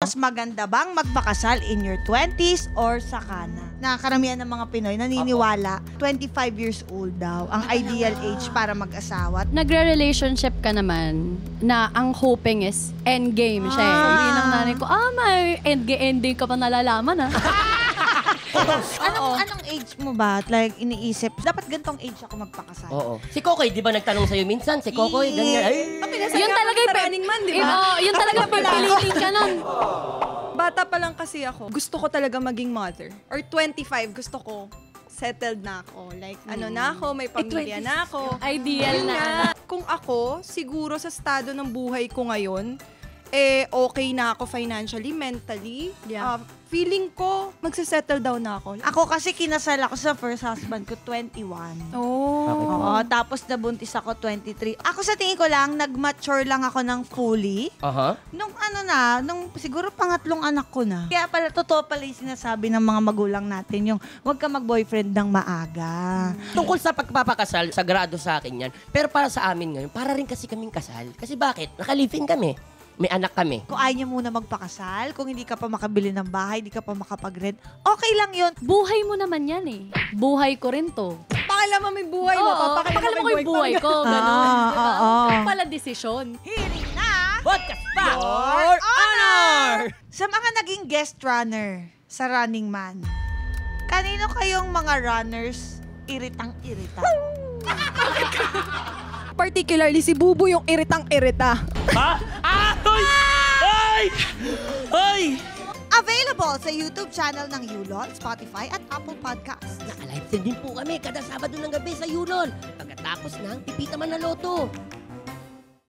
Mas maganda bang magpakasal in your 20s or saka na? Karamihan ng mga Pinoy naniniwala 25 years old daw ang ideal age para mag-asawa. Nagre-relationship ka naman na ang hoping is endgame siya. Sabihin ng nanay ko, may ending ka pa nalalaman Anong age mo ba? Like, iniisip, dapat gantong age ako magpakasal. Oo. Si Kokoy, di ba nagtanong sa'yo minsan? Si Kokoy, ganyan. Ay, yun talaga yung Running Man, di ba? Yun talaga pipilitin ka nun. Bata pa lang kasi ako. Gusto ko talaga maging mother. Or 25, gusto ko settled na ako. Like, na ako, may pamilya na ako. Ideal na. Kung ako, siguro sa estado ng buhay ko ngayon, okay na ako financially, mentally. Yeah. Feeling ko, magsisettle down na ako. Ako kasi kinasal ako sa first husband ko, 21. Oh. Oo, tapos nabuntis ako, 23. Ako sa tingin ko lang, nag-mature lang ako ng fully. Nung nung siguro pangatlong anak ko na. Kaya pala, totoo pala yung sinasabi ng mga magulang natin, yung huwag ka mag-boyfriend ng maaga. tungkol sa pagpapakasal, sagrado sa akin yan. Pero para sa amin ngayon, para rin kasi kaming kasal. Kasi bakit? Naka-live-in kami. May anak kami. Kung ayaw niya muna magpakasal, kung hindi ka pa makabili ng bahay, hindi ka pa makapag-rent, okay lang yun. Buhay mo naman yan Buhay ko rin to. Pakalaman mo yung buhay mo. Pakalaman ko yung buhay ko. Ganon. Diba? Ito pala desisyon. Hearing na Podcast pa! Your Honor! Sa mga naging guest runner sa Running Man, kanino kayong mga runners iritang-irita? Particularly si Bubu yung iritang-irita. Ha? Ay! Available sa YouTube channel ng Yulon, Spotify at Apple Podcasts. Naka-live stream din po kami kada Sabado ng gabi sa Yulon. Pagkatapos ng Pipita Man na Loto.